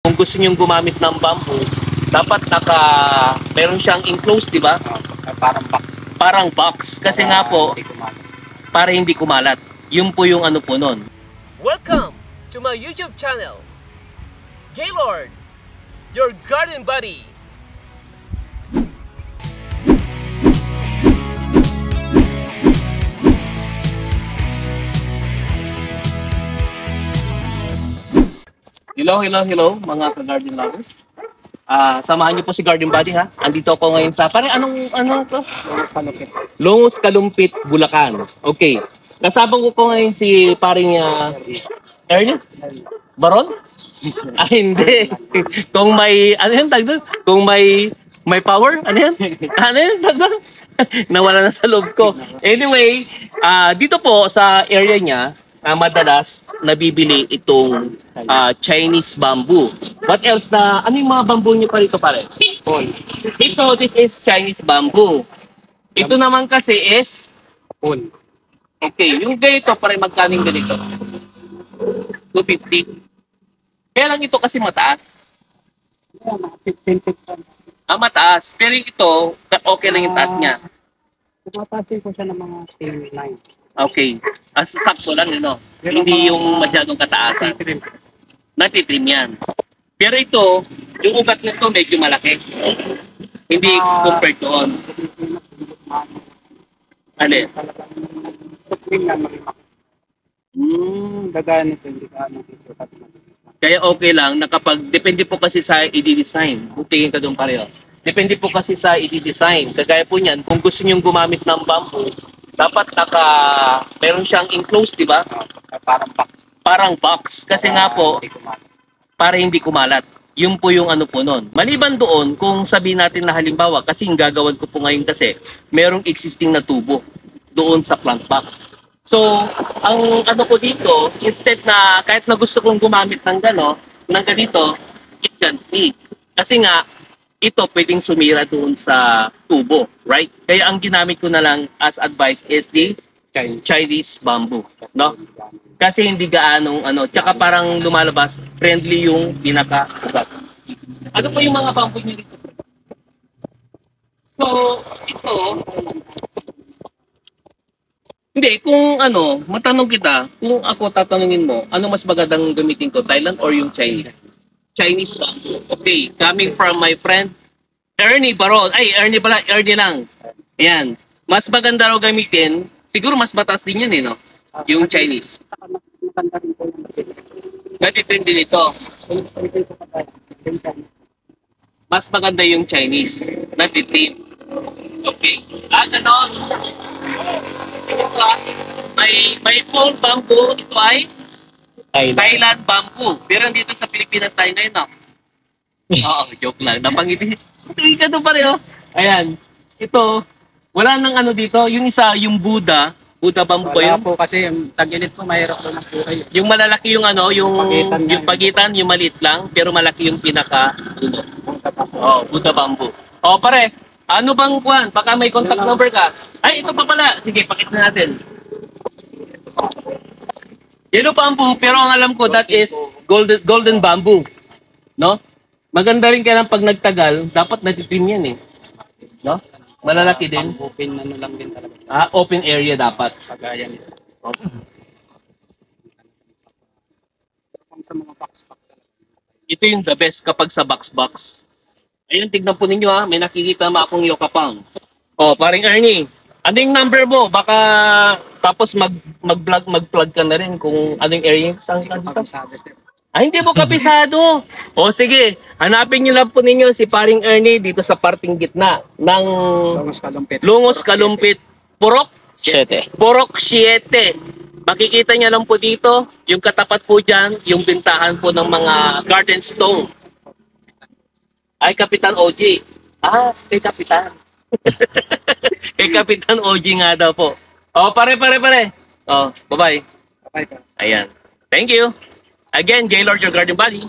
Kung gusto niyong gumamit ng bamboo, dapat meron siyang enclosed, di ba? Parang box. Parang box. Kasi nga po, para hindi kumalat. Yun po yung ano po nun. Welcome to my YouTube channel, Gaylord, your garden buddy. Hello mga ka-garden lovers. Samahan niyo po si Garden Buddy ha. Andito ako ngayon sa ano to? Lungos Kalumpit, Bulacan. Okay. Kasama ko ngayon si paring Ernie Baron? Hindi. Kung may ano yan tag doon? Kung may power, ano yan? Ano yan tag doon? Nawala na sa loob ko. Anyway, dito po sa area niya, madalas nabibili itong Chinese bamboo. What else ano yung mga bamboo niyo pa rito pare? This is Chinese bamboo. Ito naman kasi is Phone. okay, yung ganito pare magkaning ganito? 250. Kaya lang ito kasi mataas. Mataas. Pero ito, okay lang yung taas niya. Tumapasin ko siya ng mga 9. Okay. Sakto lang yun, no? Hindi yung masyadong kataasan. Natitrim yan. Pero ito, yung ugat nito medyo malaki. Hindi compared doon. Alin? Gagana ito, hindi ka Kaya okay lang na kapag, depende po kasi sa i-design. Tingin ka doon pareho. Depende po kasi sa i-design. Kagaya po niyan, kung gusto niyong gumamit ng bamboo, dapat meron siyang enclosed, di ba? Parang box. Parang box. Kasi nga po, para hindi kumalat. Yun po yung ano po nun. Maliban doon, kung sabihin natin na halimbawa, kasi yung gagawin ko po ngayon kasi, merong existing na tubo doon sa plant box. So, ang ano ko dito, instead na kahit na gusto kong gumamit ng ganito, it can be. Kasi nga, ito pwedeng sumira doon sa tubo, right? Kaya ang ginamit ko na lang as advice is the Chinese bamboo, no? Kasi hindi gaanong tsaka parang lumalabas, friendly yung pinaka-ugat. Ano pa yung mga bamboo niyo dito? So, ito, hindi, kung matanong kita, kung ako tatanungin mo, ano mas magandang gamitin ko, Thailand or yung Chinese? Chinese bamboo. Okay, coming from my friend, Ernie Baron. Ay, Ernie pala, Ernie lang. Ayan. Mas maganda raw gamitin, siguro mas mataas din yan no? Yung Chinese. Natitrim din ito. Mas maganda yung Chinese. Natitrim. Okay. Ganon. May full bamboo. Ito ay Thailand bamboo. Pero dito sa Pilipinas tayo ngayon, no? Oo, joke lang. Napangiti. Tingin ka doon pareho. Ayan. Ito, wala nang dito. Yung isa, yung Buddha bamboo ba yun? Wala po kasi yung tag-init po, mahirap po ng buhay. Yung malalaki yung yung pagitan, yung maliit lang, pero malaki yung pinaka-dulo. Buddha bamboo. Pare, ano bang kuwan? Baka may contact number ka. Ay, ito pa pala. Sige, pakita natin. Yellow bamboo, pero ang alam ko that is golden bamboo. No? Maganda rin kaya pag nagtagal, dapat natitrim yan No? Malalaki din. Open lang din talaga. Open area dapat. Pagayan ito. Sa mga box. Ito yung the best kapag sa box. Ayun, tignan po ninyo may nakikita akong yokapang. Paring Ernie, ano yung number mo? Baka tapos mag-plug ka na rin kung anong area saan ka dito. Hindi mo kabisado. Sige, hanapin niyo lang po ninyo si paring Ernie dito sa parting gitna ng Lungos Kalumpit. Purok 7. Makikita niyo lang po dito, yung katapat po dyan, yung bintahan po ng mga garden stone. Ay, Kapitan OG. Kay Kapitan. Kay Kapitan OG nga daw po. Pare. Bye-bye. Ayan. Thank you. Again, Gaylord, your garden buddy.